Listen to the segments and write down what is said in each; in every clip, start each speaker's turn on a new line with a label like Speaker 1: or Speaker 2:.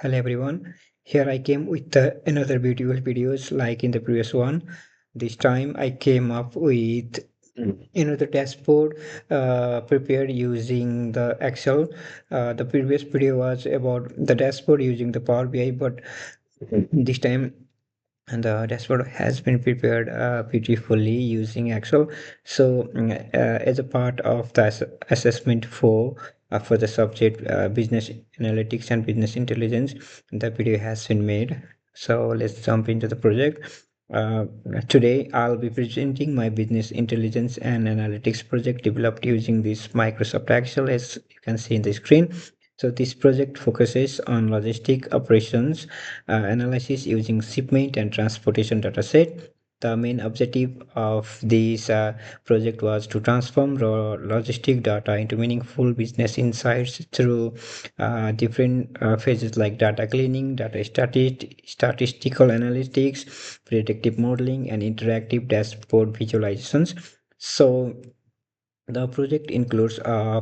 Speaker 1: Hello everyone. Here I came with another beautiful videos like in the previous one. This time I came up with another dashboard prepared using the Excel. The previous video was about the dashboard using the Power BI, but this time the dashboard has been prepared beautifully using Excel. So, as a part of the assessment for the subject business analytics and business intelligence, the video has been made. So let's jump into the project. Uh, Today I'll be presenting my business intelligence and analytics project developed using this Microsoft Excel, as you can see in the screen. So this project focuses on logistic operations analysis using shipment and transportation dataset. The main objective of this project was to transform raw logistic data into meaningful business insights through different phases like data cleaning, statistical analytics, predictive modeling, and interactive dashboard visualizations. So the project includes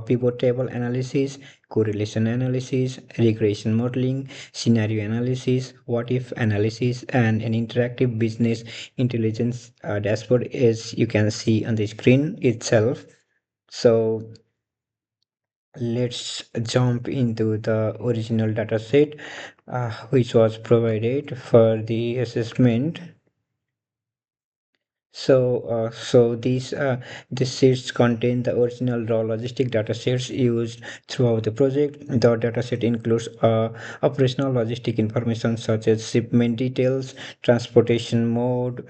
Speaker 1: pivot table analysis, correlation analysis, regression modeling, scenario analysis, what if analysis, and an interactive business intelligence dashboard, as you can see on the screen itself. So let's jump into the original dataset which was provided for the assessment. These sheets contain the original raw logistic data sets used throughout the project. The dataset includes operational logistic information such as shipment details, transportation mode,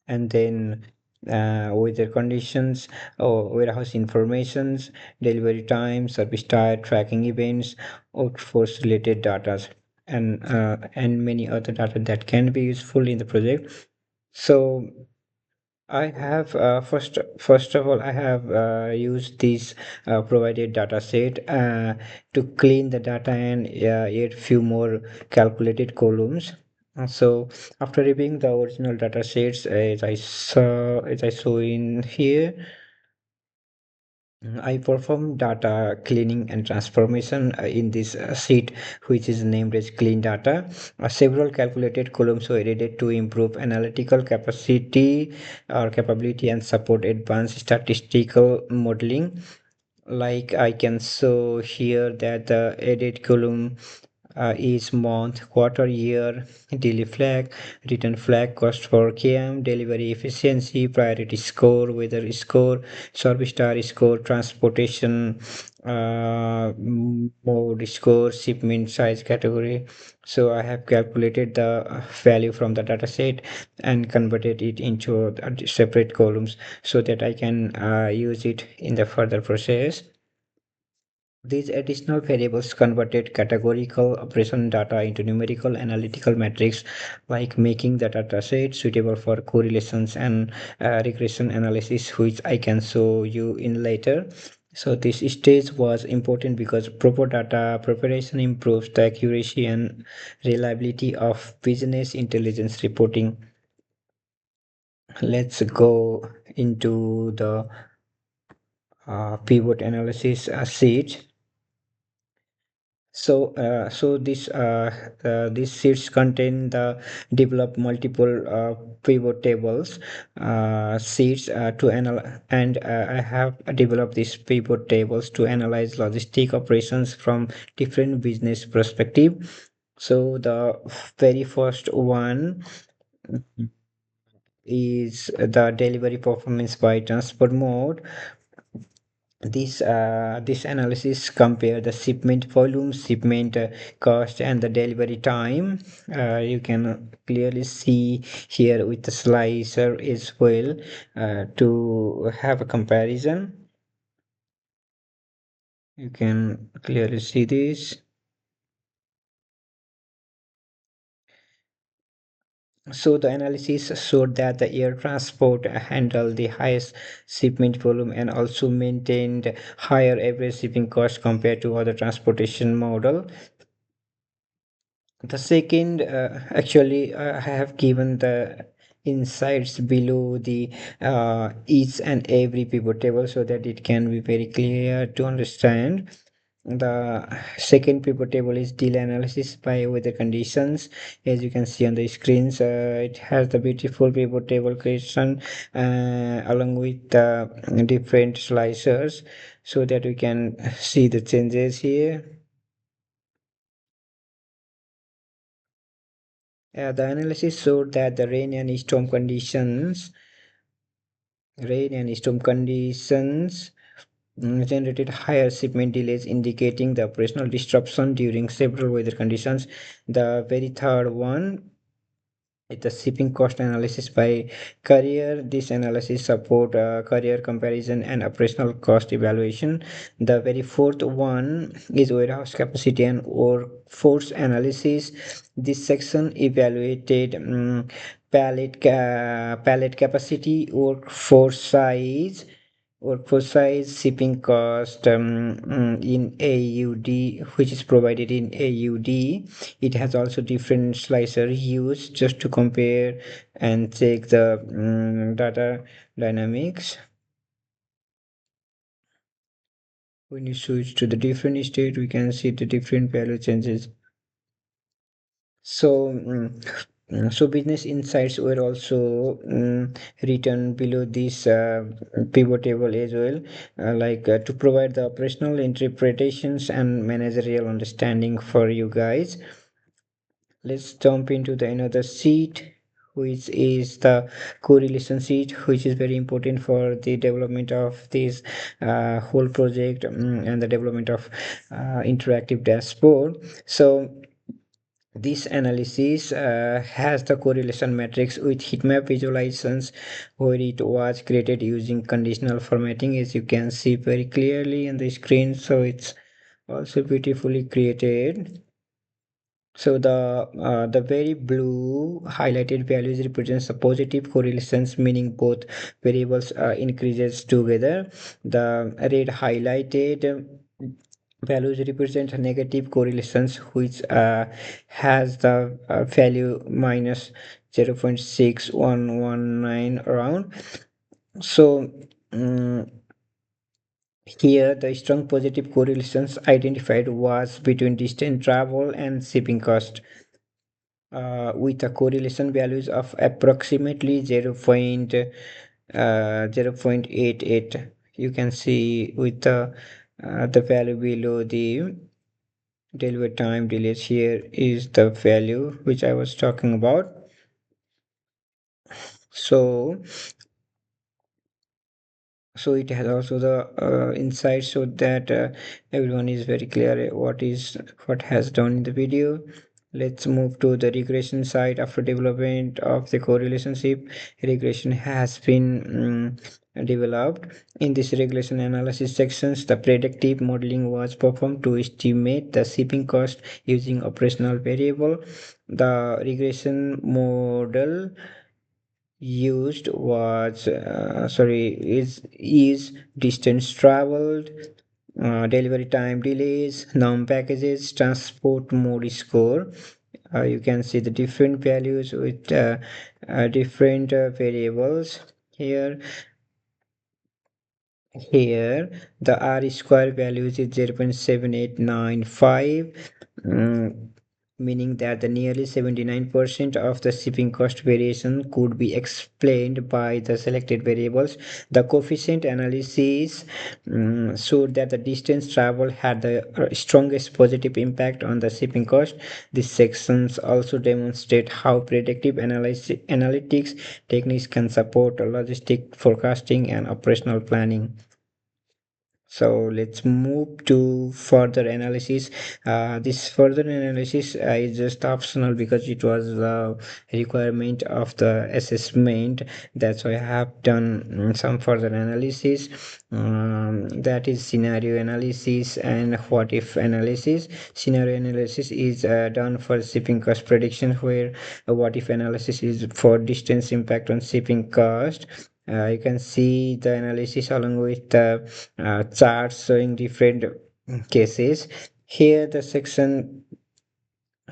Speaker 1: and then weather conditions, or warehouse informations, delivery time, service type, tracking events, workforce related data, and many other data that can be useful in the project. So I have first of all I have used this provided data set to clean the data and add few more calculated columns. So after reviewing the original data sets as I saw in here, I perform data cleaning and transformation in this sheet, which is named as clean data. Several calculated columns were added to improve analytical capacity or capability and support advanced statistical modeling. Like I can show here that the edit column is month, quarter, year, daily flag, return flag, cost per km, delivery efficiency, priority score, weather score, service star score, transportation mode score, shipment size category. So I have calculated the value from the data set and converted it into separate columns so that I can use it in the further process. These additional variables converted categorical operation data into numerical analytical metrics, like making the dataset suitable for correlations and regression analysis, which I can show you in later. So this stage was important because proper data preparation improves the accuracy and reliability of business intelligence reporting. Let's go into the pivot analysis sheet. These sheets contain the develop multiple pivot tables sheets to analyze, and I have developed these pivot tables to analyze logistic operations from different business perspective. So the very first one is the delivery performance by transport mode. This analysis compare the shipment volume, shipment cost, and the delivery time. You can clearly see here with the slicer as well to have a comparison. You can clearly see this. So the analysis showed that the air transport handled the highest shipment volume and also maintained higher average shipping cost compared to other transportation model. The second, actually, I have given the insights below the each and every pivot table so that it can be very clear to understand. The second pivot table is delay analysis by weather conditions. As you can see on the screens, it has the beautiful pivot table creation along with the different slicers so that we can see the changes here. The analysis showed that the rain and storm conditions generated higher shipment delays, indicating the operational disruption during several weather conditions. The very third one is the shipping cost analysis by carrier. This analysis support carrier comparison and operational cost evaluation. The very fourth one is warehouse capacity and workforce analysis. This section evaluated pallet capacity, workforce size, shipping cost in AUD, which is provided in AUD. It has also different slicer used just to compare and check the data dynamics. When you switch to the different state, we can see the different value changes. So, so business insights were also written below this pivot table as well, to provide the operational interpretations and managerial understanding for you guys. Let's jump into the another sheet, which is the correlation sheet, which is very important for the development of this whole project and the development of interactive dashboard. So this analysis has the correlation matrix with heatmap visualizations, where it was created using conditional formatting, as you can see very clearly on the screen. So it's also beautifully created. So the very blue highlighted values represents the positive correlations, meaning both variables increases together. The red highlighted values represent negative correlations, which has the value minus 0.6119 around. So here the strong positive correlations identified was between distance travel and shipping cost, with a correlation values of approximately 0.88. You can see with the value below the delivery time delays. Here is the value which I was talking about. So it has also the insight, so that everyone is very clear what has done in the video. Let's move to the regression side. After development of the correlationship, regression has been developed. In this regression analysis sections, the predictive modeling was performed to estimate the shipping cost using operational variable. The regression model used was is distance traveled, delivery time delays, num packages, transport mode score. You can see the different values with different variables here. Here the r square values is 0.7895, meaning that the nearly 79% of the shipping cost variation could be explained by the selected variables. The coefficient analysis showed that the distance travel had the strongest positive impact on the shipping cost. These sections also demonstrate how predictive analytics techniques can support logistic forecasting and operational planning. So let's move to further analysis. This further analysis is just optional because it was the requirement of the assessment. That's why I have done some further analysis. That is scenario analysis and what if analysis. Scenario analysis is done for shipping cost prediction, where what if analysis is for distance impact on shipping cost. You can see the analysis along with the charts showing different cases. Here the section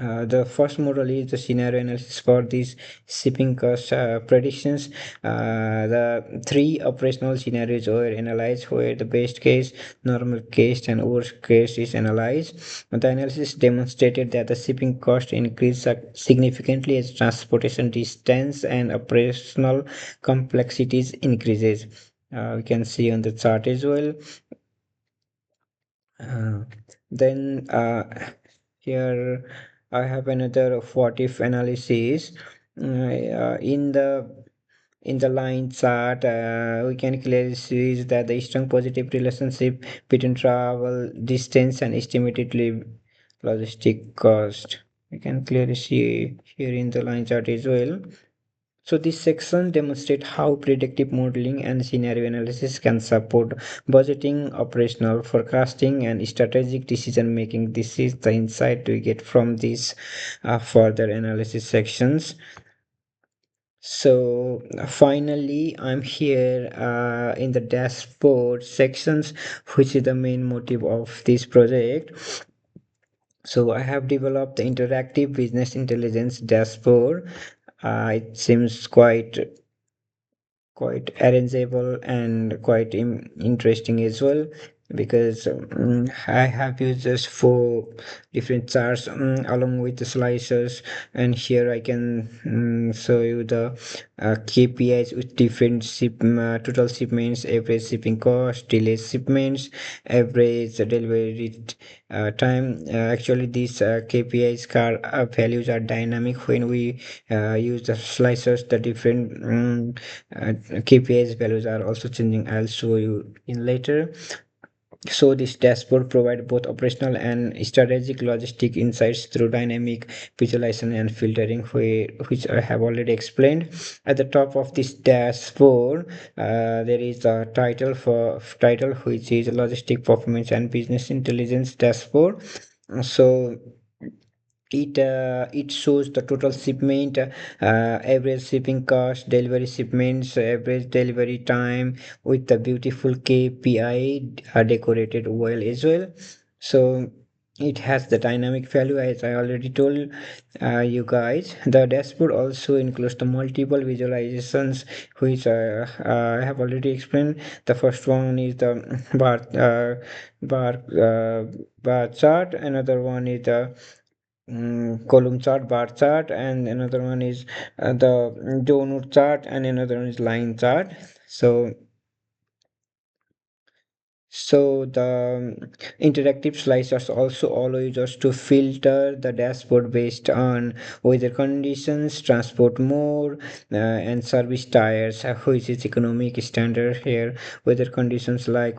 Speaker 1: The first model is the scenario analysis for these shipping cost predictions. The three operational scenarios were analyzed where the best case, normal case, and worst case is analyzed. The analysis demonstrated that the shipping cost increased significantly as transportation distance and operational complexities increases. We can see on the chart as well. Uh, then here I have another what if analysis. In the line chart, we can clearly see that the strong positive relationship between travel distance and estimated logistic cost. We can clearly see here in the line chart as well. So this section demonstrates how predictive modeling and scenario analysis can support budgeting, operational forecasting, and strategic decision making. This is the insight we get from these further analysis sections. So finally, I'm here in the dashboard sections, which is the main motive of this project. So I have developed the interactive business intelligence dashboard. It seems quite arrangeable and quite interesting as well, because I have used this for different charts along with the slices, and here I can show you the KPIs with different total shipments, average shipping cost, delayed shipments, average delivery time. Actually these KPIs values are dynamic. When we use the slicers, the different KPIs values are also changing. I'll show you in later. So this dashboard provides both operational and strategic logistic insights through dynamic visualization and filtering, which I have already explained. At the top of this dashboard, there is a title which is Logistic Performance and Business Intelligence Dashboard. So it shows the total shipment, average shipping cost, delivery shipments, average delivery time, with the beautiful KPI decorated well as well. So it has the dynamic value, as I already told you guys. The dashboard also includes the multiple visualizations, which I have already explained. The first one is the bar bar chart. Another one is the column chart, bar chart, and another one is the donut chart, and another one is line chart. So the interactive slicers also allow users to filter the dashboard based on weather conditions, transport mode, and service tires, which is economic standard here. Weather conditions like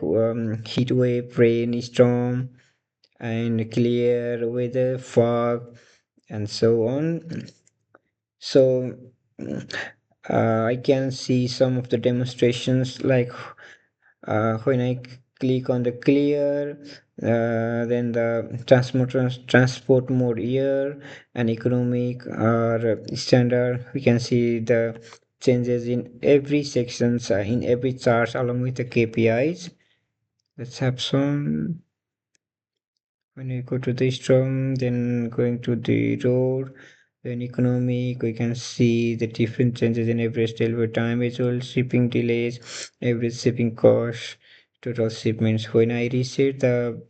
Speaker 1: heat wave, rain, storm, and clear weather, fog, and so on. So I can see some of the demonstrations, like when I click on the clear, then the transport mode here, and economic or standard. We can see the changes in every sections, in every chart, along with the KPIs. Let's have some. When we go to the storm, then going to the road, then economic, we can see the different changes in average delivery time as well, shipping delays, average shipping cost, total shipments. When I reset the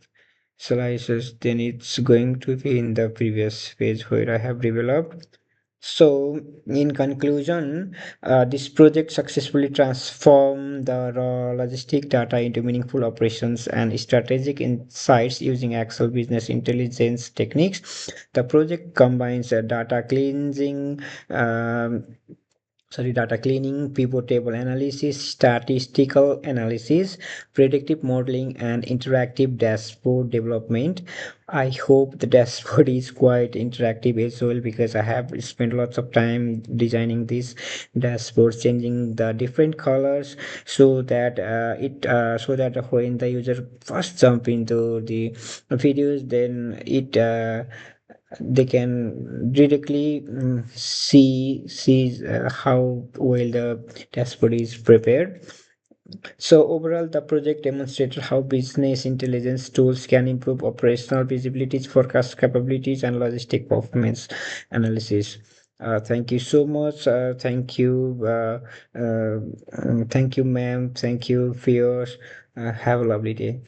Speaker 1: slices, then it's going to be in the previous page where I have developed. So, in conclusion, this project successfully transformed the raw logistic data into meaningful operations and strategic insights using Excel business intelligence techniques. The project combines data cleansing, um, data cleaning, pivot table analysis, statistical analysis, predictive modeling, and interactive dashboard development. I hope the dashboard is quite interactive as well, because I have spent lots of time designing this dashboard, changing the different colors, so that when the user first jump into the videos, then it they can directly see how well the dashboard is prepared. So overall, the project demonstrated how business intelligence tools can improve operational visibilities, forecast capabilities, and logistic performance analysis. Thank you so much. Thank you, ma'am. Thank you, Fios. Have a lovely day.